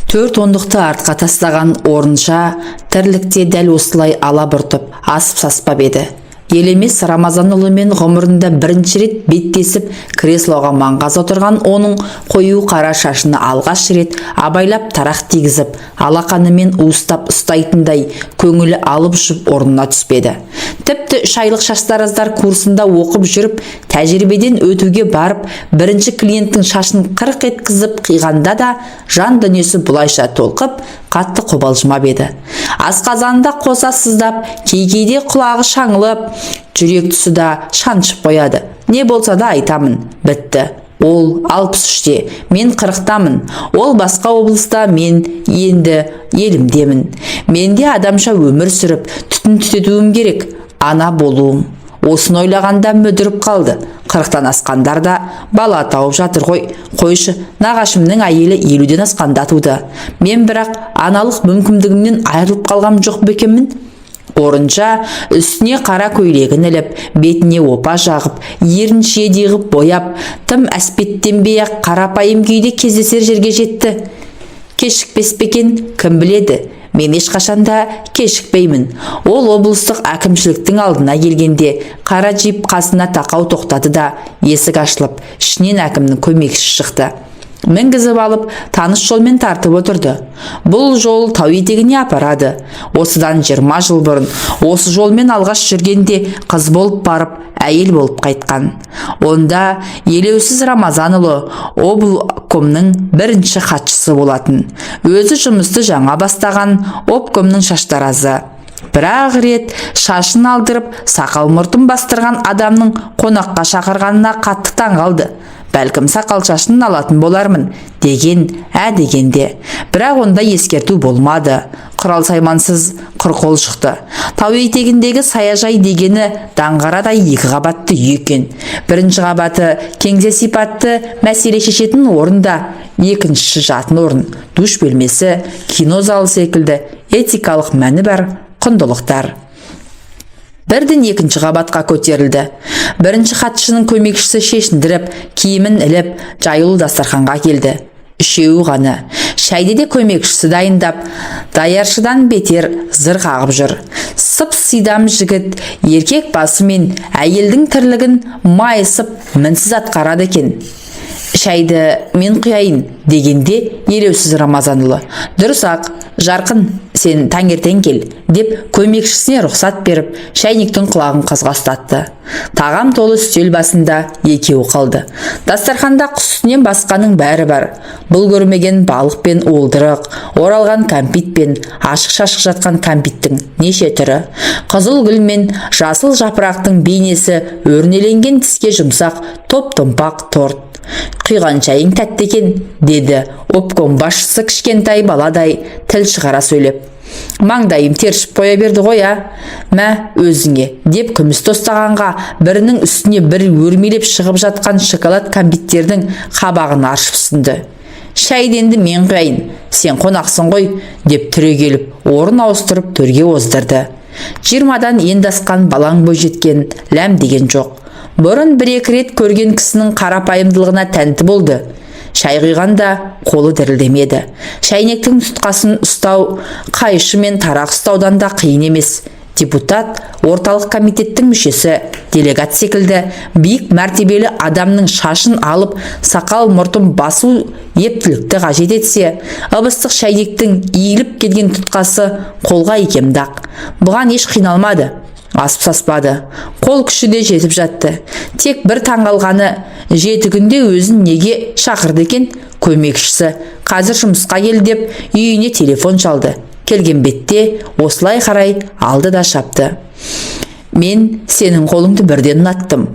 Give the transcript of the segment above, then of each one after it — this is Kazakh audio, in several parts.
4 ондықты артқа тастаған орынша тірлікте дәл осылай алабұртып асып саспап еді. Елемес Рамазанұлымен ғұмырында бірінші рет беттесіп креслоға маңғаз отырған оның қою қара шашыны алғаш рет абайлап тарақ тигізіп, алақанымен уыстап ұстайтындай көңілі алып ұшып орнына түспеді. Тіпті 3 айлық шаштараздар курсында оқып жүріп, тәжірибеден өтуге барып, бірінші клиенттің шашын қырық еткізіп қиғанда да жан дүниесі бұлайша толқып, қатты қобалжымап еді. Асқазанында қоса сыздап, кейде құлағы шаңылып, жүрек тұсы да шаншып қояды. Не болса да айтамын, бітті. Ол 63-те, мен 40-тамын. Ол басқа облыста, мен енді елімдемін. Менде адамша өмір сүріп, түтін түтетуім керек, ана болуым. Осыны ойлағанда мүдіріп қалды. 40-тан асқандар да бала тауып жатыр ғой. Қойшы, нағашымның әйелі 50-ден асқанда туды. Мен бірақ аналық мүмкіндігімнен айырылып қалғам жоқ бекеммін. Орынша үстіне қара көйлегін іліп, бетіне опа жағып, ерін шиедей ғып бояп, тым әспеттенбей-ақ қарапайым күйде кездесер жерге жетті. Кешікпес пе екен, кім біледі? Мен ешқашанда кешікпеймін. Ол облыстық әкімшіліктің алдына келгенде қара джип қасына тақау тоқтады да, есік ашылып, ішінен әкімнің көмекшісі шықты. Мінгізіп алып, таныс жолмен тартып отырды. Бұл жол тау етегіне апарады. Осыдан 20 жыл бұрын осы жолмен алғаш жүргенде қыз болып барып, әйел болып қайтқан. Онда Елеусіз Рамазанұлы облкомның бірінші хатшысы болатын. Өзі жұмысты жаңа бастаған обкомның шаштаразы. Бірақ рет шашын алдырып, сақал мұртын бастырған адамның қонаққа шақырғанына қатты таңғалды. Бәлкім сақал шашын алатын болармын деген дегенде. Бірақ онда ескерту болмады. Құрал саймансыз қырқол шықты. Тау етегіндегі саяжай дегені даңғарадай 2 қабатты үй екен. Бірінші қабаты кеңсе сипатты мәселе шешетін орында, екіншісі жатын орын, душ бөлмесі, кино залы секілді этикалық мәні бар құндылықтар. Бірден екінші қабатқа көтерілді. Бірінші хатшының көмекшісі шешіндіріп, киімін іліп, жаюлы дастарханға келді. 3-еуі ғана. Шайды де көмекшісі дайындап, даяршыдан бетер зыр қағып жүр. Сып-сидам жігіт, еркек басы мен әйелдің тірлігін майысып, мінсіз атқарады екен. Шайды мен құяйын дегенде Елеусіз Рамазанұлы: дұрыс-ақ, Жарқын, сен таңертең кел, деп көмекшісіне рұқсат беріп, шайнектің құлағын қызға ұстатты. Тағам толы үстел басында екеуі қалды. Дастарханда құс үстінен басқаның бәрі бар. Бұл көрмеген балық пен уылдырық, оралған кәмпит пен ашық-шашық жатқан кәмпиттің неше түрі. Қызыл гүл мен жасыл жапырақтың бейнесі өрнеленген тіске жұмсақ топ-томпақ торт. Құйған шайың тәтті екен, деді обком басшысы кішкентай баладай тіл шығара сөйлеп. Маңдайым тершіп қоя берді ғой, мә өзіңе, деп күміс тостағанға бірінің үстіне бір өрмелеп шығып жатқан шоколад кәмпиттердің қабағын аршып ұсынды. Шайды енді мен құяйын, сен қонақсың ғой, деп түрегеліп орын ауыстырып төрге оздырды. 20-дан енді асқан балаң бойжеткен ләм деген жоқ. Бұрын 1-2 рет көрген кісінің қарапайымдылығына тәнті болды. Шай құйғанда қолы дірілдемеді. Шайнектің тұтқасын ұстау, қайшы мен тарақ ұстаудан да қиын емес. Депутат, орталық комитеттің мүшесі, делегат секілді биік мәртебелі адамның шашын алып, сақал мұртын басу ептілікті қажет етсе, ыбыстық шайнектің иіліп келген тұтқасы қолға икемдақ. Бұған еш қиналмады. Асып саспады. Қол күші де жетіп жатты. Тек бір таңғалғаны, 7 күнде өзін неге шақырды екен? Көмекшісі қазір жұмысқа кел деп үйіне телефон шалды. Келген бетте осылай қарай алды да шапты. Мен сенің қолыңды бірден ұнаттым.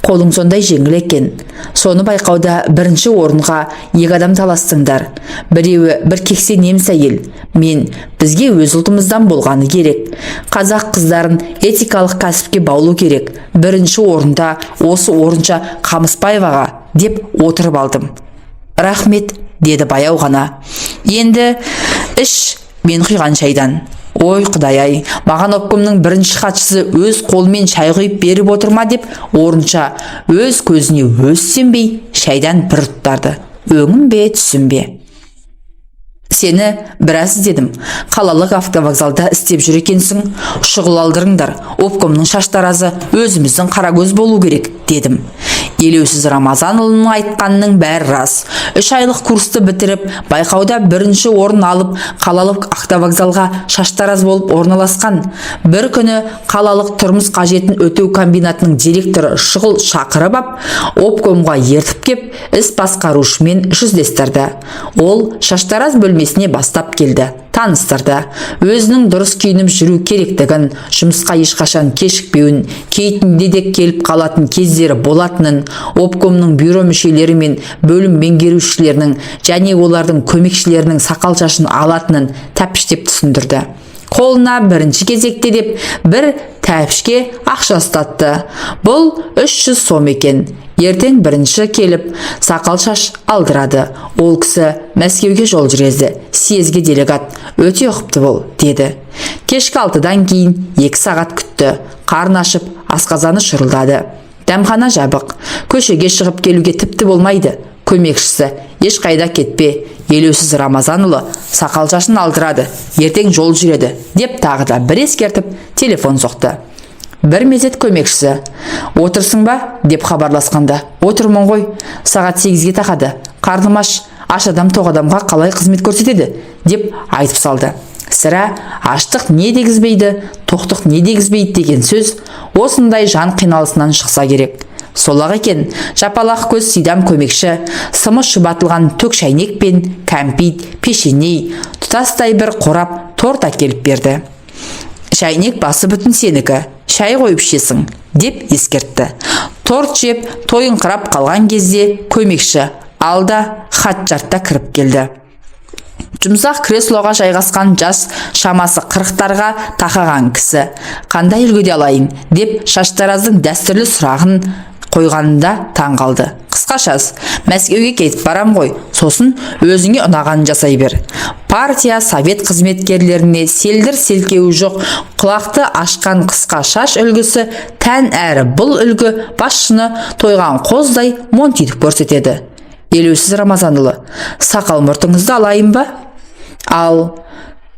Қолың сондай жеңіл екен. Соны байқауда бірінші орынға 2 адам таластыңдар. Біреуі бір кексе неміс әйел. Мен бізге өз ұлтымыздан болғаны керек. Қазақ қыздарын этикалық кәсіпке баулу керек. Бірінші орында осы орынша Қамысбаеваға деп отырып алдым. Рахмет, деді баяу ғана. Енді іш мен құйған шайдан. Ой құдай-ай, маған обкомның бірінші хатшысы өз қолымен шай құйып беріп отырма деп орынша өз көзіне өз сенбей шайдан бір тұтарды. Өңім бе, түсім бе? Сені біраз іздедім. Қалалық автовокзалда істеп жүр екенсің. Шұғыл алдырыңдар. Обкомның шаштаразы өзіміздің қарагөз болу керек, дедім. Елеусіз Рамазанұлының айтқанының бәрі рас. 3 айлық курсты бітіріп, байқауда 1-ші орын алып, қалалық автовокзалға шаштараз болып орналасқан. Бір күні қалалық тұрмыс қажетін өтеу комбинатының директоры шұғыл шақырып ап, обкомға ертіп кеп, іс басқарушымен жүздестірді. Ол шаштараз бөлмесіне бастап келді. Таныстырды. Өзінің дұрыс киініп жүру керектігін, жұмысқа ешқашан кешікпеуін, кейтінде де келіп қалатын кездері болатынын, обкомның бюро мүшелері мен бөлім меңгерушілерінің және олардың көмекшілерінің сақал шашын алатынын тәпіштеп түсіндірді. Қолына бірінші кезекте деп бір тәпішке ақша ұстатты. Бұл 300 сом екен. Ертең бірінші келіп, сақал шаш алдырады. Ол кісі Мәскеуге жол жүреді. Съезге делегат. Өте ұқыпты бол, деді. Кешкі 6-дан кейін 2 сағат күтті. Қарын ашып, асқазаны шырылдады. Дәмхана жабық. Көшеге шығып келуге тіпті болмайды. Көмекшісі: ешқайда кетпе, Елеусіз Рамазанұлы сақал шашын алдырады, ертең жол жүреді, деп тағы да бір ескертіп телефон соқты. Бір мезет көмекшісі: отырсың ба, деп хабарласқанда: отырмын ғой, сағат 8-ге тақады, қарным аш адам тоқ адамға қалай қызмет көрсетеді, деп айтып салды. Сірә аштық не дегізбейді, тоқтық не дегізбейді деген сөз осындай жан қиналысынан шықса керек. Сол-ақ екен, жапалақ көз сидам көмекші сымы шұбатылған төк шайнек пен кәмпит, пешеней, тұтастай бір қорап торт әкеліп берді. Шайнек басы бүтін сенікі, шай қойып ішесің, деп ескертті. Торт жеп тойыңқырап қалған кезде көмекші алда хат жартта кіріп келді. Жұмсақ креслоға жайғасқан жас шамасы 40-тарға тақаған кісі: қандай үлгіде алайын, деп шаштараздың дәстүрлі сұрағын қойғанында таң қалды. Қысқашасы, Мәскеуге кетіп барам ғой, сосын өзіңе ұнағанын жасай бер. Партия, совет қызметкерлеріне селдір селкеуі жоқ, құлақты ашқан қысқа шаш үлгісі тән әрі бұл үлгі басшыны тойған қоздай монтитіп көрсетеді. Елеусіз Рамазанұлы, сақал мұртыңызды алайын ба? Ал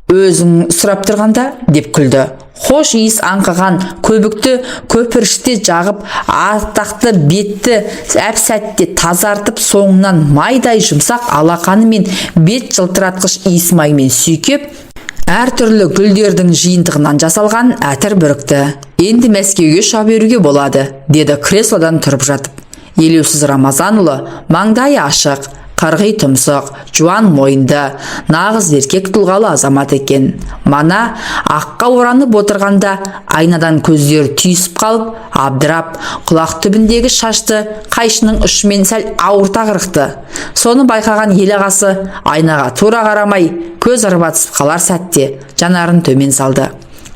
өзің сұрап тұрғанда, деп күлді. Хош иіс аңқыған көбікті көпірште жағып, атақты бетті әп-сәтте тазартып, соңынан майдай жұмсақ алақаны мен бет жылтыратқыш иіс маймен сүйкеп, әртүрлі гүлдердің жиынтығынан жасалған әтір бүрікті. Енді Мәскеуге ұша беруге болады, деді креслодан тұрып жатып. Елеусіз Рамазанұлы маңдайы ашық, қырғи тұмсық, жуан мойынды, нағыз еркек тұлғалы азамат екен. Мана аққа оранып отырғанда айнадан көздері түйісіп қалып, абдырап, құлақ түбіндегі шашты қайшының ұшымен сәл ауырта қырықты. Соны байқаған ел ағасы айнаға тура қарамай, көз ырбатысып қалар сәтте жанарын төмен салды.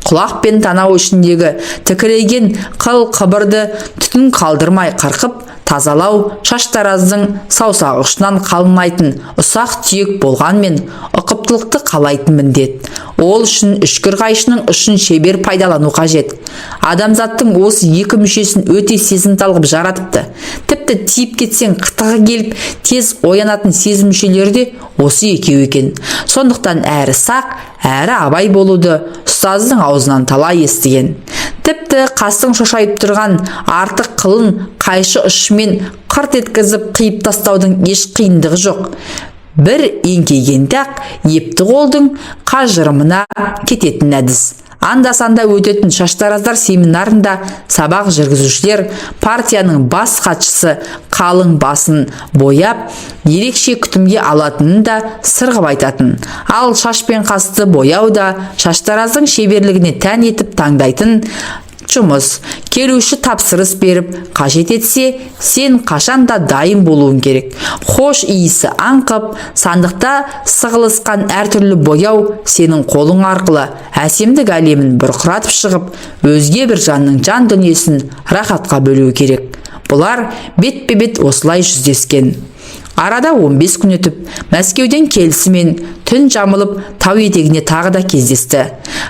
Құлақ пен танау ішіндегі тікірейген қыл қыбырды түтін қалдырмай қырқып, тазалау шаштараздың саусақ ұшынан қалмайтын ұсақ түйек болғанмен ұқыптылықты қалайтын міндет. Ол үшін үшкір қайшының ұшын шебер пайдалану қажет. Адамзаттың осы екі мүшесін өте сезімтал қылып жаратыпты. Тіпті тиіп кетсең қытығы келіп тез оянатын сезім мүшелері де осы екеу екен. Сондықтан әрі сақ, әрі абай болуды ұстаздың аузынан талай естіген. Тіпті қастың шошайып тұрған артық қылын қайшы ұшымен қырт еткізіп қиып тастаудың еш қиындығы жоқ. Бір еңкейгенде-ақ епті қолдың қажырымына кететін әдіс. Анда-санда өтетін шаштараздар семинарында сабақ жүргізушілер партияның бас хатшысы қалың басын бояп, ерекше күтімге алатынын да сырғып айтатын. Ал шаш пен қасты бояу да шаштараздың шеберлігіне тән етіп таңдайтын жұмыс. Келуші тапсырыс беріп, қажет етсе, сен қашанда дайын болуың керек. Хош иісі аңқып, сандықта сығылысқан әртүрлі бояу сенің қолың арқылы әсемдік әлемін бұрқыратып шығып, өзге бір жанның жан дүниесін рахатқа бөлуі керек. Бұлар бетпе-бет осылай жүздескен. Арада 15 күн өтіп, Мәскеуден келісімен түн жамылып тау етегіне тағы да кездесті.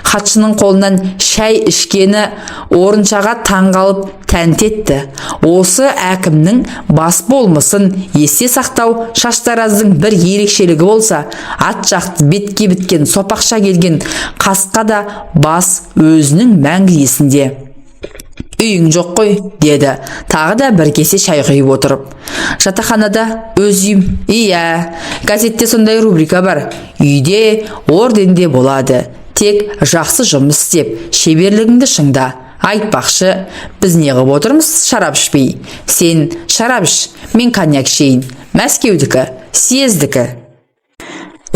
Хатшының қолынан шәй ішкені орыншаға таңғалып тәнті етті. Осы әкімнің бас болмысын есте сақтау Шаштараздың бір ерекшелігі болса, ат жақты бетке біткен сопақша келген қасқа да бас өзінің мәңгі есінде. Үйің жоқ қой, деді, тағы да бір кесе шай құйып отырып. Жатақханада өз үйім. Иә, газетте сондай рубрика бар. Үйде, орденде болады. Тек жақсы жұмыс істеп, шеберлігіңді шыңда. Айтпақшы, біз неғып отырмыз шарап ішпей? Сен шарап іш, мен коньяк ішейін. Мәскеудікі, съездікі.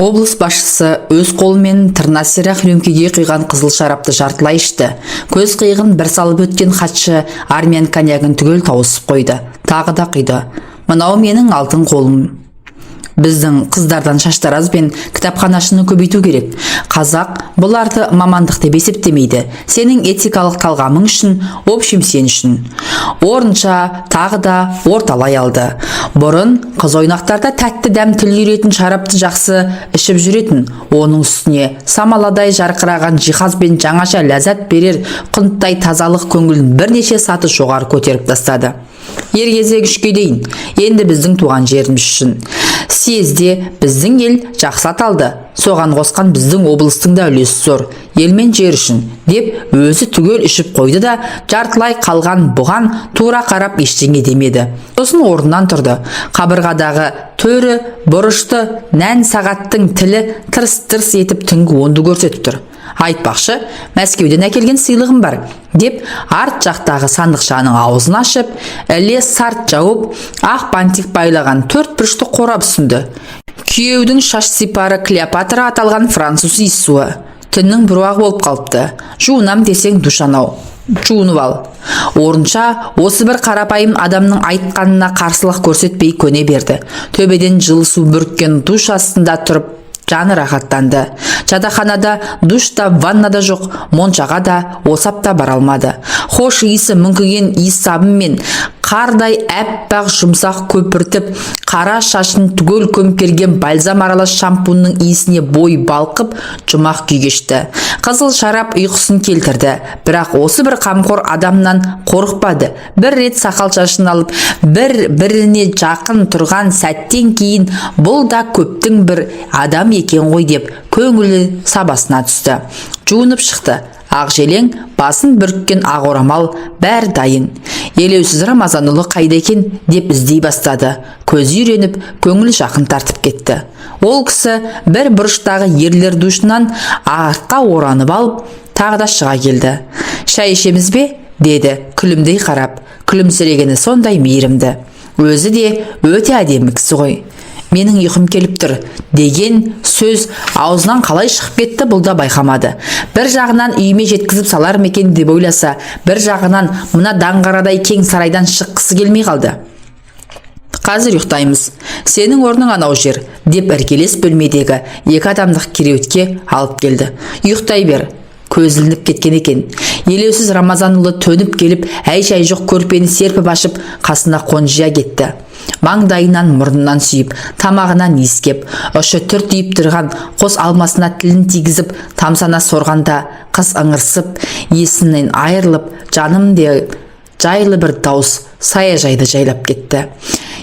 Облыс басшысы өз қолымен тырна сирақ рюмкеге құйған қызыл шарапты жартылай ішті. Көз қиығын бір салып өткен хатшы армян коньягын түгел тауысып қойды. Тағы да құйды. Мынау менің алтын қолым. Біздің қыздардан Шаштараз бен кітапханашыны көбейту керек. Қазақ бұларды мамандық деп есептемейді. Сенің этикалық талғамың үшін, общем сен үшін. Орынша тағы да орталай алды. Бұрын қыз ойнақтарда тәтті дәм тіл үйретін шарапты жақсы ішіп жүретін. Оның үстіне самаладай жарқыраған жиһаз бен жаңаша ләззат берер құнттай тазалық көңілін бірнеше саты жоғары көтеріп тастады. Ергезек үшке дейін, енді біздің туған жеріміз үшін. Съезде біздің ел жақсы аталды. Соған қосқан біздің облыстың да үлесі зор. Елмен жер үшін, деп өзі түгел ішіп қойды да, жартылай қалған бұған тура қарап ештеңе демеді. Сосын орнынан тұрды. Қабырғадағы төрі, бұрышты, нән сағаттың тілі тырс-тырс етіп түнгі 10-ды көрсетіп тұр. Айтпақшы, Мәскеуден әкелген сыйлығым бар, деп арт жақтағы сандықшаның аузын ашып, іле сарт жауып, ақ бантик байлаған 4 бұрышты қорап ұсынды. Күйеудің шаш сипары Клеопатра аталған француз иіссуы. Түннің бұруақ болып қалыпты. Жуынам десең душ анау. Жуынып ал. Орынша осы бір қарапайым адамның айтқанына қарсылық көрсетпей көне берді. Төбеден жылы су бүріккен душ астында тұрып, жаны рахаттанды. Жатақханада душта, ваннада жоқ, моншаға да, осапта бара алмады. Хош иісі мүңкіген иіс сабынмен қардай әппақ жұмсақ көпіртіп, қара шашын түгел көмкерген бальзам аралас шампунның иісіне бой балқып, жұмақ күй кешті. Қызыл шарап ұйқысын келтірді, бірақ осы бір қамқор адамнан қорықпады. Бір рет сақал шашын алып, біріне жақын тұрған сәттен кейін бұл да көптің бір адам екен ғой деп көңілі сабасына түсті. Жуынып шықты. Ақ желең, басын бүріккен ақ орамал, бәр дайын. Елеусіз Рамазанұлы қайда екен деп іздей бастады. Көзі үйреніп, көңілі жақын тартып кетті. Ол кісі бір бұрыштағы ерлер душынан ағаққа оранып алып, тағы да шыға келді. Шай ішеміз бе? Деді, күлімдей қарап. Күлімсірегені сондай мейірімді. Өзі де өте әдемі кісі ғой. Менің ұйқым келіп тұр, деген сөз аузынан қалай шығып кетті, бұл да байқамады. Бір жағынан үйіме жеткізіп салар мекен деп ойласа, бір жағынан мына даңғарадай кең сарайдан шыққысы келмей қалды. Қазір ұйықтаймыз. Сенің орның анау жер, деп іркелес бөлмедегі екі адамдық кереуетке алып келді. Ұйықтай бер. Көз ілініп кеткен екен. Елеусіз Рамазанұлы төніп келіп, әй-шәй жоқ көрпені серпіп ашып, қасына қонжия кетті. Маңдайынан мұрнынан сүйіп, тамағынан иіскеп, ұшы түртиіп тұрған қос алмасына тілін тигізіп, тамсана сорғанда қыз ыңырсып, есінен айырылып, жаным де жайлы бір дауыс саяжайды жайлап кетті.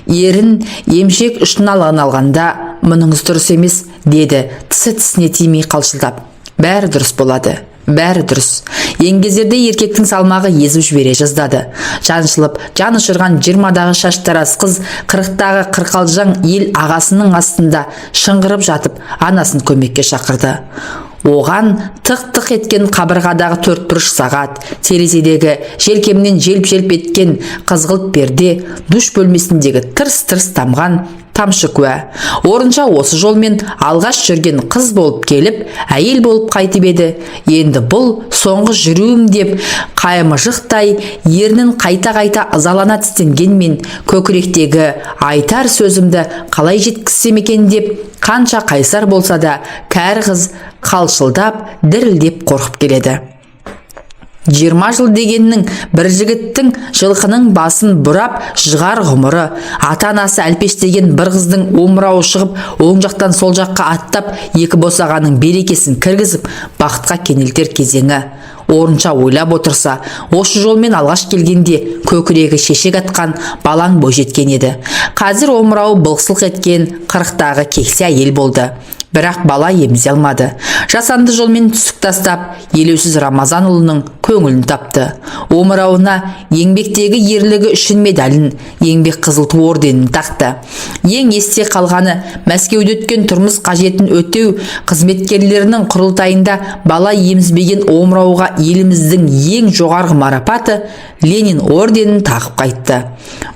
Ерін емшек ұшына алғанда, мұныңыз дұрыс емес, деді, тісі-тісіне тимей қалшылдап. Бәрі дұрыс болады. Бәрі дұрыс. Еңгезерде еркектің салмағы езіп жібере жаздады. Жаншылып, жан ұшырған 20-дағы Шаштараз қыз 40-дағы қырқалжаң ел ағасының астында шыңғырып жатып, анасын көмекке шақырды. Оған тық-тық еткен қабырғадағы 4 бұрыш сағат, терезедегі желкемнен желп-желп еткен қызғылт перде, душ бөлмесіндегі тырс-тырс тамған тамшы куә. Орынша осы жолмен алғаш жүрген қыз болып келіп, әйел болып қайтып еді. Енді бұл соңғы жүруім деп қаймыжықтай ернін қайта-қайта ызалана тістенгенмен көкіректегі айтар сөзімді қалай жеткізсем екен деп қанша қайсар болса да кәрі қыз қалшылдап, дірілдеп қорқып келеді. 20 жыл дегеннің бір жігіттің жылқының басын бұрап жығар ғұмыры, ата-анасы әлпештеген бір қыздың омырауы шығып, оң жақтан сол жаққа аттап, екі босағаның берекесін кіргізіп, бақытқа кенелтер кезеңі. Орынша ойлап отырса, осы жолмен алғаш келгенде көкірегі шешек атқан балаң бойжеткен еді. Қазір омырауы былқсылық еткен 40-тағы кексе әйел болды. Бірақ бала емізе алмады. Жасанды жолмен түсік тастап, елеусіз Рамазанұлының көңілін тапты. Омырауына еңбектегі ерлігі үшін медалін, еңбек қызыл ту орденін тақты. Ең есте қалғаны Мәскеуде өткен тұрмыс қажетін өтеу қызметкерлерінің құрылтайында бала емізбеген омырауға еліміздің ең жоғарғы марапаты Ленин орденін тағып қайтты.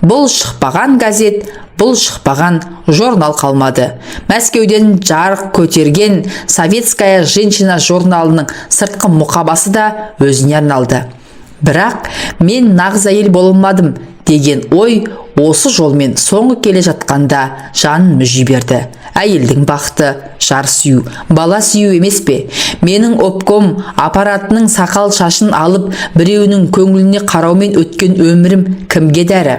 Бұл шықпаған газет, бұл шықпаған журнал қалмады. Мәскеуден жарық көтерген Советская женщина журналының сыртқы мұқабасы да өзіне арналды. Бірақ мен нағыз әйел болмадым деген ой осы жолмен соңғы келе жатқанда жанын мүжи берді. Әйелдің бақыты жар сүю, бала сүю емес пе? Менің обком аппаратының сақал шашын алып, біреуінің көңіліне қараумен өткен өмірім кімге дәрі?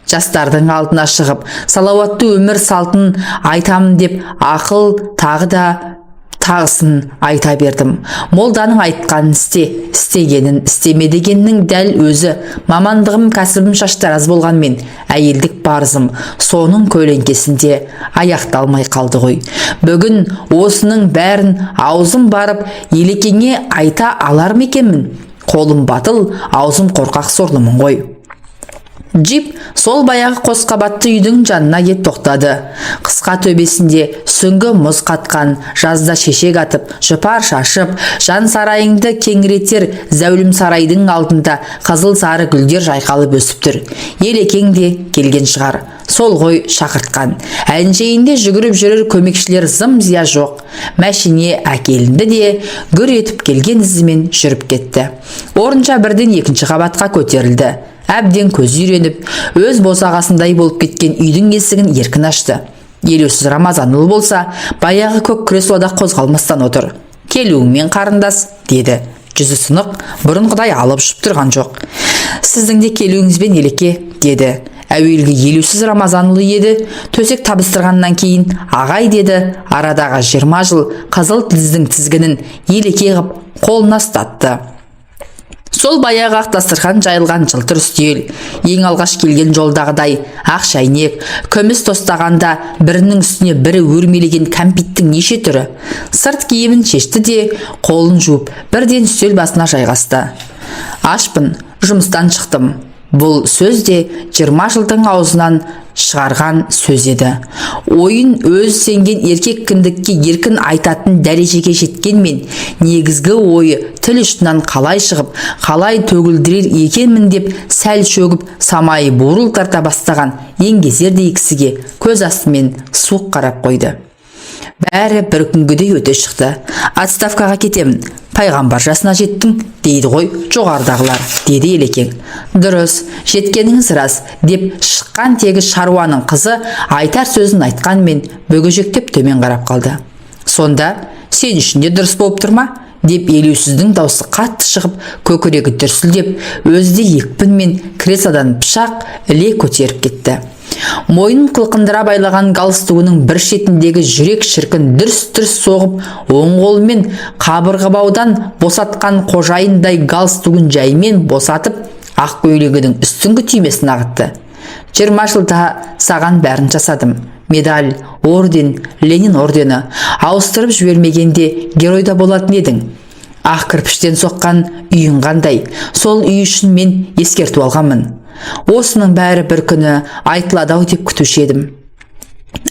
Жастардың алдына шығып, салауатты өмір салтын айтамын деп ақыл тағы да тағысын айта бердім. Молданың айтқанын істе, істегенін істеме дегеннің дәл өзі. Мамандығым кәсібім шаштараз болғанмен, әйелдік парызым соның көлеңкесінде аяқталмай қалды ғой. Бүгін осының бәрін аузым барып елекеңе айта алар ма екенмін? Қолым батыл, аузым қорқақ сорлымын ғой. Джип сол баяғы қосқабатты үйдің жанына кеп тоқтады. Қысқа төбесінде сүңгі мұз қатқан, жазда шешек атып, жұпар шашып, жан сарайыңды кеңіретер зәулім сарайдың алдында қызыл сары гүлдер жайқалып өсіп тұр. Елекең де келген шығар. Сол ғой шақыртқан. Әншейінде жүгіріп жүрер көмекшілер зым-зия жоқ. Мәшине әкелінді де гүр етіп келген ізімен жүріп кетті. Орынша бірден екінші қабатқа көтерілді. Әбден көз үйреніп, өз босағасындай болып кеткен үйдің есігін еркін ашты. Елеусіз Рамазанұлы болса, баяғы көк креслода қозғалмастан отыр. Келуіңмен қарындас, деді. Жүзі сынық, бұрынғыдай алып ұшып тұрған жоқ. Сіздің де келуіңізбен Елеке, деді. Әуелгі елеусіз Рамазанұлы еді, төсек табыстырғаннан кейін ағай деді. Арадағы 20 жыл қызыл тіліздің тізгінін Елеке ғып қолына ұстатты. Сол баяғы ақ дастархан жайылған жылтыр үстел, ең алғаш келген жолдағыдай ақ шәйнек, күміс тостағанда бірінің үстіне бірі өрмелеген кәмпиттің неше түрі. Сырт киімін шешті де, қолын жуып, бірден үстел басына жайғасты. Ашпын, жұмыстан шықтым. Бұл сөз де 20 жылдың аузынан шығарған сөз еді. Ойын өз сенген еркек кіндікке еркін айтатын дәрежеге жеткенмен, негізгі ойы тіл ұшынан қалай шығып, қалай төгілдірер екенмін деп сәл шөгіп, самайы бурыл тарта бастаған еңгезердей кісіге көз астымен суық қарап қойды. Бәрі бір күнгідей өте шықты. Отставкаға кетемін. Пайғамбар жасына жеттің, дейді ғой жоғардағылар, деді Елекең. Дұрыс, жеткеніңіз рас, деп шыққан тегі шаруаның қызы айтар сөзін айтқанмен бөгежектеп төмен қарап қалды. Сонда, сен үшін де дұрыс болып тұрма? Деп елеусіздің даусы қатты шығып, көкірегі дүрсілдеп, өзі екпінмен креслодан пышақ іле көтеріп кетті. Мойнын қылқындыра байлаған галстугының бір шетіндегі жүрек шіркін дүрс-дүрс соғып, оң қолымен қабырғабаудан босатқан қожайындай галстугын жаймен босатып, ақ көйлегінің үстіңгі түймесін ағытты. 20 жылда саған бәрін жасадым. Медаль, орден, Ленин ордені. Ауыстырып жібермегенде геройда болатын едің. Ақ кірпіштен соққан үйің қандай. Сол үй үшін мен ескерту алғанмын. Осының бәрі бір күні айтылады-ау деп күтуші едім.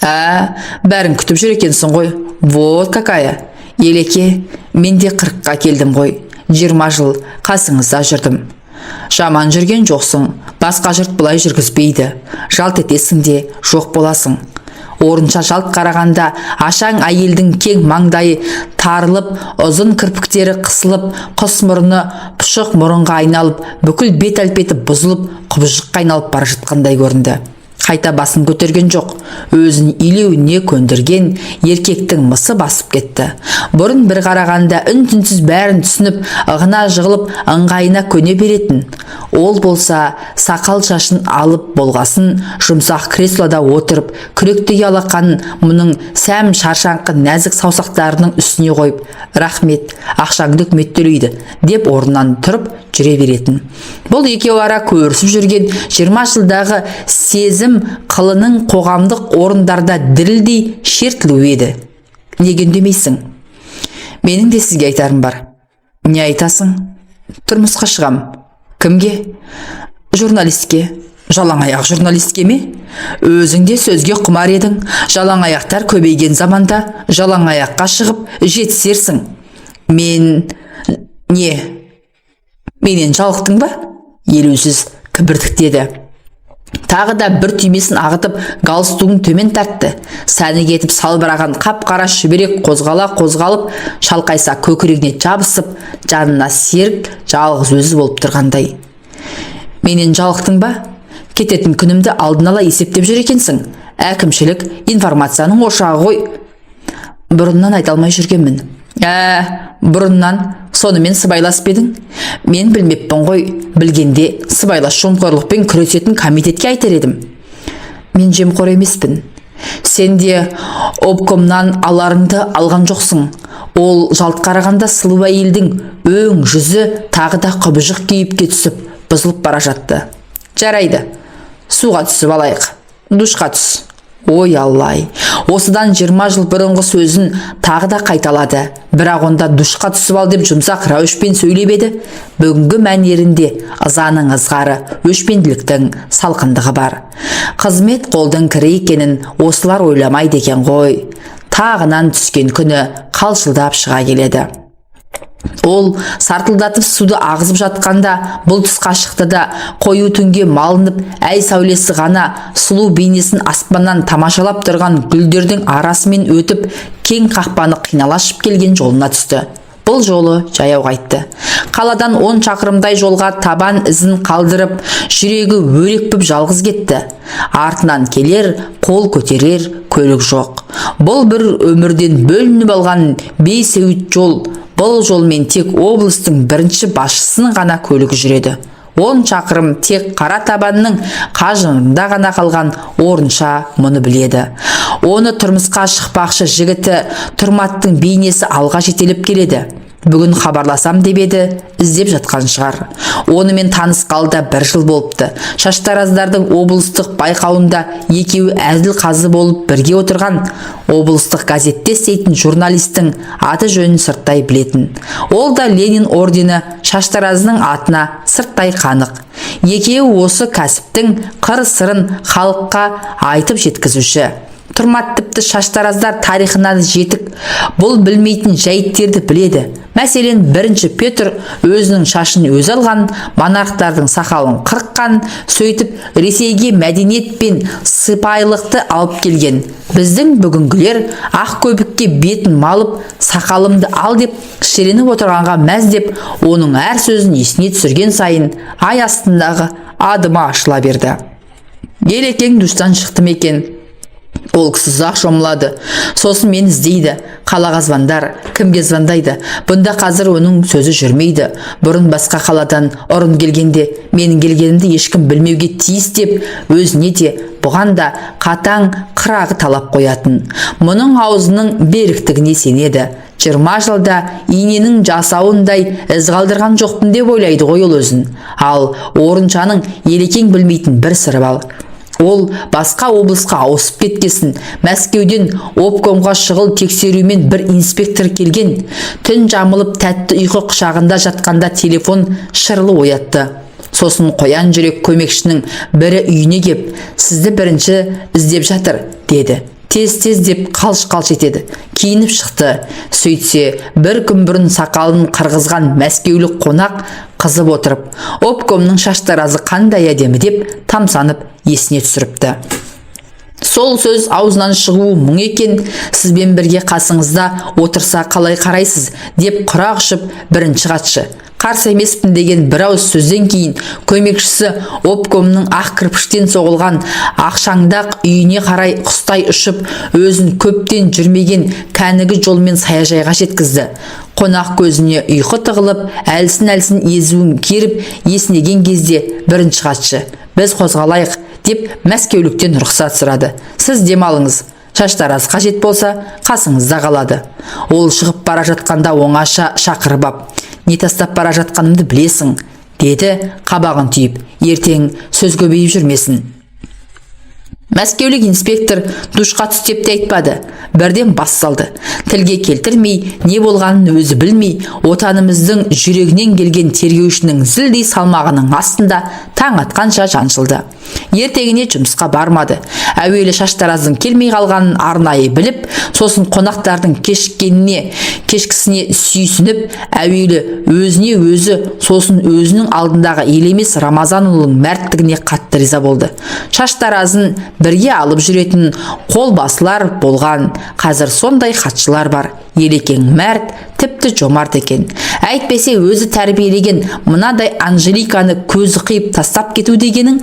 Бәрін күтіп жүр екенсің ғой. Вот какая. Елеке, мен де 40-қа келдім ғой. 20 жыл қасыңызда жүрдім. Жаман жүрген жоқсың. Басқа жұрт бұлай жүргізбейді. Жалт етесің де жоқ боласың. Орынша жалт қарағанда ашаң әйелдің кең маңдайы тарылып, ұзын кірпіктері қысылып, құс мұрны пұшық мұрынға айналып, бүкіл бет әлпеті бұзылып, құбыжыққа айналып бара жатқандай көрінді. қайта басын көтерген жоқ. Өзін илеуіне көндірген еркектің мысы басып кетті. Бұрын бір қарағанда үн-түнсіз бәрін түсініп, ығына жығылып, ыңғайына көне беретін. Ол болса, сақал шашын алып болғасын, жұмсақ креслода отырып, күректегі алақанын мұның сәм шаршаңқы нәзік саусақтарының үстіне қойып, «Рахмет, ақшаңды үкімет төлейді» деп орнынан тұрып жүре беретін. Бұл екеуі ара көрісіп жүрген 20 жылдағы сезім қылының қоғамдық орындарда дірілдей шертілу еді. Неге үндемейсің? Менің де сізге айтарым бар. Не айтасың? Тұрмысқа шығам. Кімге? Журналистке. Жалаңаяқ журналистке ме? Өзің де сөзге құмар едің. Жалаңаяқтар көбейген заманда жалаңаяққа шығып жетісерсің. Не? Менен жалықтың ба? Елеусіз кібіртіктеді. Тағы да бір түймесін ағытып, галстугын төмен тартты. Сәні кетіп салбыраған қап-қара шүберек қозғалып, шалқайса көкірегіне жабысып, жанына серік жалғыз өзі болып тұрғандай. Менен жалықтың ба? Кететін күнімді алдын ала есептеп жүр екенсің. Әкімшілік информацияның ошағы ғой. Бұрыннан айта алмай жүргенмін. Бұрыннан сонымен сыбайлас бедің? Мен білмеппін ғой, білгенде сыбайлас жемқорлықпен күресетін комитетке айтар едім. Мен жемқор емеспін. Сен де обкомнан аларыңды алған жоқсың. Ол жалт қарағанда сұлу әйелдің өң жүзі тағы да құбыжық кейіпке түсіп, бұзылып бара жатты. Жарайды, суға түсіп алайық. Душқа түс. Ой Аллай, осыдан 20 жыл бұрынғы сөзін тағы да қайталады. Бірақ онда душқа түсіп ал деп жұмсақ рәуішпен сөйлеп еді. Бүгінгі мәнерінде ызаның ызғары, өшпенділіктің салқындығы бар. Қызмет қолдың кірі екенін осылар ойламайды екен ғой. Тағынан түскен күні қалшылдап шыға келеді. Ол сартылдатып суды ағызып жатқанда бұл тұсқа шықты да, қою түнге малынып, әй сәулесі ғана сұлу бейнесін аспаннан тамашалап тұрған гүлдердің арасымен өтіп, кең қақпаны қиналашып келген жолына түсті. Бұл жолы жаяу қайтты. Қаладан 10 шақырымдай жолға табан ізін қалдырып, жүрегі өрекпіп жалғыз кетті. Артынан келер, қол көтерер көлік жоқ. Бұл бір өмірден бөлініп алған бейсеуіт жол. Бұл жолмен тек облыстың бірінші басшысының ғана көлігі жүреді. 10 шақырым тек қара табанның қажырында ғана қалған орынша мұны біледі. Оны тұрмысқа шықпақшы жігіті Тұрматтың бейнесі алға жетелеп келеді. Бүгін хабарласам деп еді, іздеп жатқан шығар. Онымен таныс қалда 1 жыл болыпты. Шаштараздардың облыстық байқауында екеуі әзіл қазы болып бірге отырған. Облыстық газетте істейтін журналистің аты жөнін сырттай білетін. Ол да Ленин ордені Шаштараздың атына сырттай қанық. Екеуі осы кәсіптің қыр-сырын халыққа айтып жеткізуші. Тұрмат тіпті Шаштараздар тарихынан жетік. Бұл білмейтін жәйттерді біледі. Мәселен, 1 Петр өзінің шашын өзі алған, монархтардың сақалын қырыққан, сөйтіп Ресейге мәдениет пен сыпайылықты алып келген. Біздің бүгінгілер ақ көбікке бетін малып, сақалымды ал деп шіреніп отырғанға мәз деп, оның әр сөзін есіне түсірген сайын ай астындағы адымы ашыла берді. Елекең душтан шықты мекен. Ол кісі ұзақ шомылады. Сосын мен іздейді. Қалаға звондар, кімге звондайды? Бұнда қазір оның сөзі жүрмейді. Бұрын басқа қаладан ұрын келгенде, менің келгенімді ешкім білмеуге тиіс деп, өзіне де бұған да қатаң қырағы талап қоятын. Мұның аузының беріктігіне сенеді. 20 жылда иненің жасауындай із қалдырған жоқпын деп ойлайды ғой ол өзін. Ал орыншаның Елекең білмейтін бір сыры бар. Ол басқа облысқа ауысып кеткесін, Мәскеуден обкомға шұғыл тексерумен бір инспектор келген. Түн жамылып тәтті ұйқы құшағында жатқанда телефон шырлы оятты. Сосын қоян жүрек көмекшінің бірі үйіне кеп, сізді бірінші іздеп жатыр, деді. Тез-тез деп қалш-қалш етеді. Киініп шықты. Сөйтсе, бір күн бұрын сақалын қырғызған мәскеулік қонақ қызып отырып, обкомның Шаштаразы қандай әдемі деп тамсанып есіне түсіріпті. сол сөз аузынан шығуы мұң екен, сізбен бірге қасыңызда отырса қалай қарайсыз, деп құрақ ұшып бірінші хатшы. Қарсы емеспін деген бір ауыз сөзден кейін көмекшісі обкомның ақ кірпіштен соғылған ақшаңдақ үйіне қарай құстай ұшып, өзін көптен жүрмеген кәнігі жолмен саяжайға жеткізді. Қонақ көзіне ұйқы тығылып, әлсін-әлсін езуін керіп, еснеген кезде бірінші хатшы: біз қозғалайық, деп мәскеуліктен рұқсат сұрады. Сіз демалыңыз, шаштараз қажет болса қасыңызда қалады. Ол шығып бара жатқанда оңаша шақырып ап: не тастап бара жатқанымды білесің, деді қабағын түйіп. ертең сөз көбейіп жүрмесін. Мәскеулік инспектор душқа түс деп те айтпады, бірден бас салды. Тілге келтірмей, не болғанын өзі білмей, отанымыздың жүрегінен келген тергеушінің зілдей салмағының астында таң атқанша жаншылды. Ертеңіне жұмысқа бармады. Әуелі шаштараздың келмей қалғанын арнайы біліп, сосын қонақтардың кешкісіне сүйсініп, әуелі өзіне өзі, сосын өзінің алдындағы елемес Рамазанұлының мәрттігіне қатты риза болды. Шаштаразын бірге алып жүретін қолбасылар болған, қазір сондай хатшылар бар. Елекең мәрт, тіпті жомарт екен. Әйтпесе өзі тәрбиелеген мынадай Анжеликаны көзі қиып тастап кету дегенің?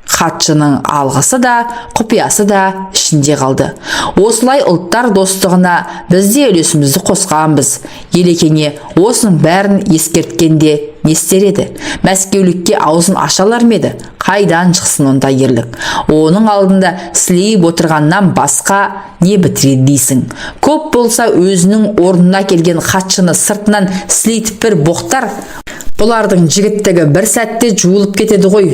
Хатшының алғысы да, құпиясы да ішінде қалды. Осылай ұлттар достығына біз де үлесімізді қосқанбыз. Елекеңе осының бәрін ескерткенде не істер еді? Мәскеулікке аузын ашалар ма еді? Қайдан шықсын онда ерлік? Оның алдында сілейіп отырғаннан басқа не бітіреді дейсің? Көп болса өзінің орнына келген хатшыны сыртынан сілейтіп бір боқтар. Бұлардың жігіттігі бір сәтте жуылып кетеді ғой.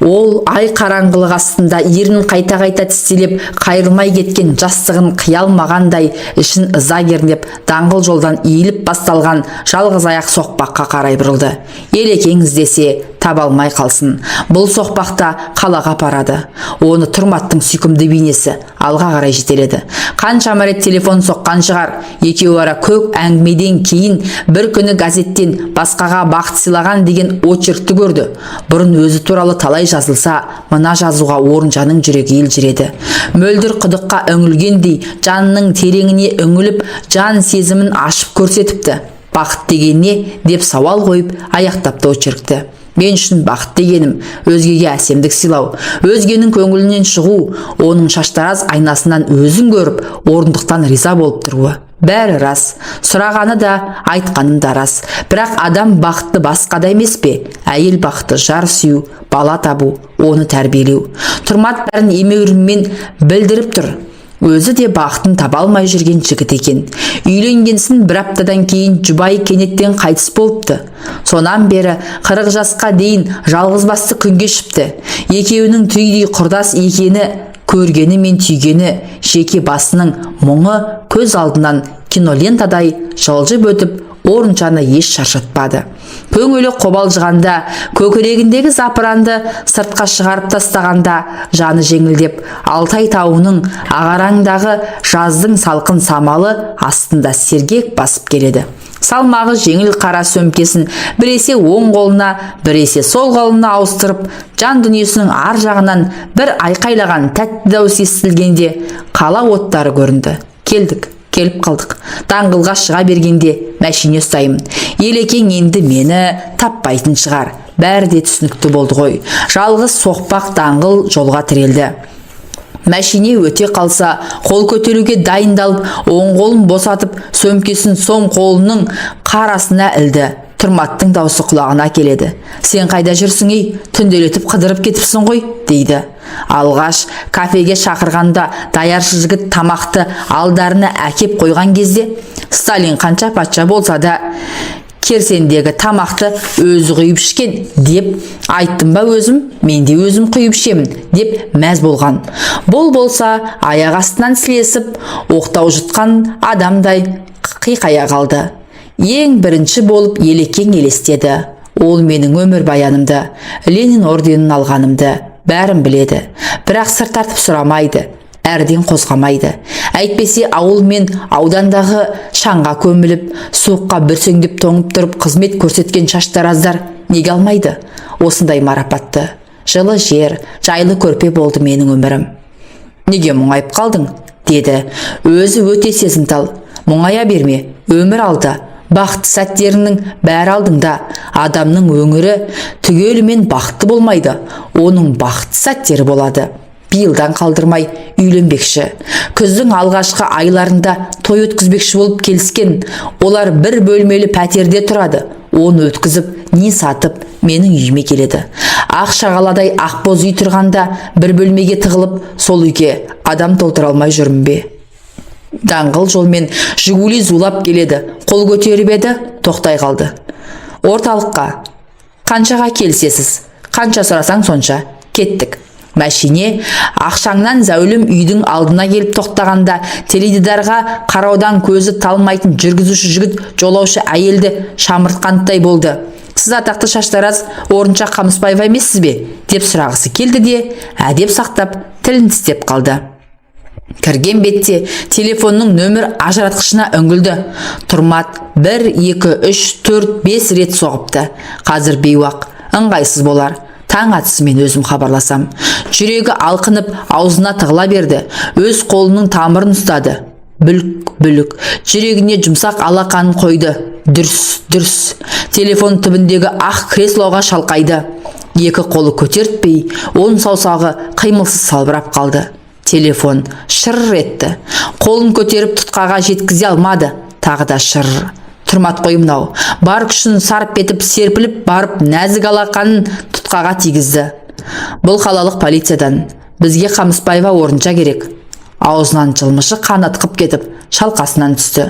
Ол ай қараңғылық астында ерін қайта-қайта тістелеп, қайырылмай кеткен жастығын қия алмағандай, ішін ыза кернеп, даңғыл жолдан иіліп басталған жалғыз аяқ соқпаққа қарай бұрылды. Елекең іздесе таба алмай қалсын. Бұл соқпақта қалаға апарады. Оны Тұрматтың сүйкімді бейнесі алға қарай жетеледі. Қаншама рет телефон соққан шығар. Екеуі ара көк әңгімеден кейін бір күні газеттен басқаға бақыт сыйлаған деген очеркті көрді. Бұрын өзі туралы талай жазылса, мына жазуға Орынжанның жүрегі елжіреді. Мөлдір құдыққа үңілгендей жанының тереңіне үңіліп, жан сезімін ашып көрсетіпті. Бақыт деген не деп сауал қойып аяқтапты очеркті. Мен үшін бақыт дегенім өзгеге әсемдік сыйлау, өзгенің көңілінен шығу, оның шаштараз айнасынан өзін көріп, орындықтан риза болып тұруы. Бәрі рас, сұрағаны да, айтқаным да рас. Бірақ адам бақытты басқада емес пе? Әйел бақыты жар сүю, бала табу, оны тәрбиелеу. Тұрмат бәрін емеурінмен білдіріп тұр. Өзі де бақытын таба алмай жүрген жігіт екен. Үйленгенсін бір аптадан кейін жұбайы кенеттен қайтыс болыпты. Сонан бері 40 жасқа дейін жалғызбасты күнге шыпты. Екеуінің түйдей құрдас екені, көргені мен түйгені, жеке басының мұңы көз алдынан кинолентадай жылжып өтіп, Орынжаны еш шаршатпады. Көңілі қобалжығанда, көкірегіндегі запыранды сыртқа шығарып тастағанда, жаны жеңілдеп, Алтай тауының ағараңдағы жаздың салқын самалы астында сергек басып келеді. Салмағы жеңіл қара сөмкесін біресе оң қолына, біресе сол қолына ауыстырып, жан дүниесінің ар жағынан бір айқайлаған тәтті дауыс естілгенде, қала оттары көрінді. Келіп қалдық. Даңғылға шыға бергенде мәшине ұстаймын. Елекең енді мені таппайтын шығар. Бәрі де түсінікті болды ғой. Жалғыз соқпақ даңғыл жолға тірелді. Мәшине өте қалса, қол көтеруге дайындалып, оң қолын босатып, сөмкесін соң қолының қарасына ілді. Тұрматтың даусы құлағына келеді. Сен қайда жүрсің ей? Түнделетіп қыдырып кетіпсің ғой, дейді. Алғаш кафеге шақырғанда даяршы жігіт тамақты алдарына әкеп қойған кезде, Сталин қанша патша болса да керсендегі тамақты өзі құйып ішкен деп айттым ба өзім, мен де өзім құйып ішемін деп мәз болған. Бұл болса аяқ астынан сілесіп, оқтау жұтқан адамдай қиқая қалды. Ең бірінші болып Елекең елестеді. Ол менің өмір баянымды, Ленин орденін алғанымды бәрін біледі. Бірақ сыр тартып сұрамайды, әрден қозғамайды. Әйтпесе ауыл мен аудандағы шаңға көміліп, суыққа бүрсеңдеп тоңып тұрып қызмет көрсеткен шаштараздар неге алмайды осындай марапатты? Жылы жер, жайлы көрпе болды менің өмірім. Неге мұңайып қалдың? Деді. Өзі өте сезімтал. Мұңая берме, өмір алда. Бақытты сәттерінің бәрі алдыңда. Адамның өңірі түгелімен бақытты болмайды. Оның бақытты сәттері болады. Биылдан қалдырмай үйленбекші. Күздің алғашқы айларында той өткізбекші болып келіскен. Олар бір бөлмелі пәтерде тұрады. Оны өткізіп, не сатып, менің үйіме келеді. Ақ шағаладай ақбоз үй тұрғанда бір бөлмеге тығылып, сол үйге адам толтыра алмай жүрмін бе? Даңғыл жолмен Жигули зулап келеді. Қол көтеріп еді, тоқтай қалды. Орталыққа. Қаншаға келісесіз? Қанша сұрасаң сонша. Кеттік. Мәшине ақшаңнан зәулім үйдің алдына келіп тоқтағанда теледидарға қараудан көзі талмайтын жүргізуші жігіт жолаушы әйелді шамыртқандай болды. Сіз атақты Шаштараз Орынша Қамысбаева емессіз бе? Деп сұрағысы келді де, әдеп сақтап тілін тістеп қалды. Кірген бетте телефонның нөмір ажыратқышына үңілді. Тұрмат 1, 2, 3, 4, 5 рет соғыпты. Қазір бейуақ, ыңғайсыз болар. Таң атысымен өзім хабарласам. Жүрегі алқынып, аузына тығыла берді. Өз қолының тамырын ұстады. Бүлк-бүлк. Жүрегіне жұмсақ алақанын қойды. Дүрс-дүрс. Телефон түбіндегі ақ креслоға шалқайды. Екі қолы көтертпей, он саусағы қимылсыз салбырап қалды. Телефон шырр етті. Қолын көтеріп тұтқаға жеткізе алмады. Тағы да шырр. Тұрмат қой мынау. Бар күшін сарп етіп серпіліп барып нәзік алақанын тұтқаға тигізді. Бұл қалалық полициядан. Бізге Қамысбаева Орынша керек. Аузынан жылмышы қан атқып кетіп, шалқасынан түсті.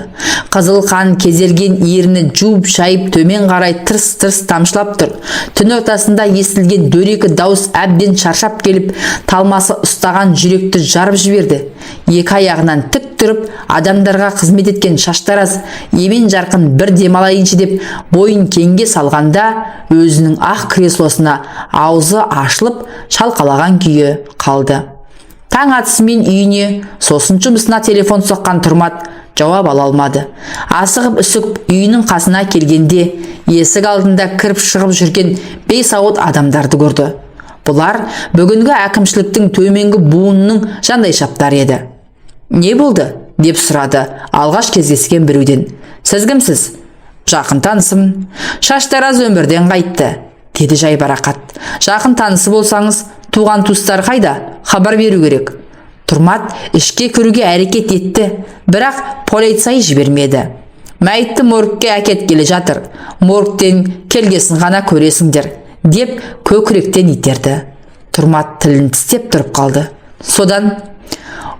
Қызыл қан кезерген еріні жуып шайып төмен қарай тырс-тырс тамшылап тұр. Түн ортасында естілген дөрекі дауыс әбден шаршап келіп, талмасы ұстаған жүректі жарып жіберді. Екі аяғынан тік тұрып, адамдарға қызмет еткен Шаштараз емен жарқын бір демалайыншы деп бойын кеңге салғанда, өзінің ақ креслосына аузы ашылып, шалқалаған күйі қалды. Таң атысымен үйіне, сосын жұмысына телефон соққан Тұрмат жауап ала алмады. Асығып үсік үйінің қасына келгенде, есік алдында кіріп шығып жүрген бейсауыт адамдарды көрді. Бұлар бүгінгі әкімшіліктің төменгі буынының жандайшаптары еді. Не болды? Деп сұрады алғаш кездескен біреуден. Сіз кімсіз? Жақын танысым. Шаштараз өмірден қайтты, деді жайбарақат. Жақын танысы болсаңыз, туған туыстар қайда? Хабар беру керек. Тұрмат ішке кіруге әрекет етті, бірақ полицай жібермеді. Мәйітті моргке әкеткелі жатыр. Моргтен келгесін ғана көресіңдер, деп көкіректен итерді. Тұрмат тілін тістеп тұрып қалды. Содан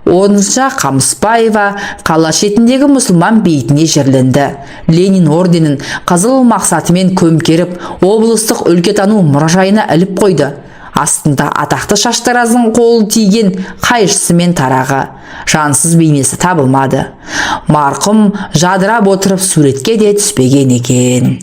Орынша Қамысбаева қала шетіндегі мұсылман бейітіне жерленді. Ленин орденін қызыл мақсатымен көмкеріп, облыстық өлкетану мұражайына іліп қойды. Астында атақты Шаштараздың қолы тиген қайшысы мен тарағы. Жансыз бейнесі табылмады. Марқұм жадырап отырып суретке де түспеген екен.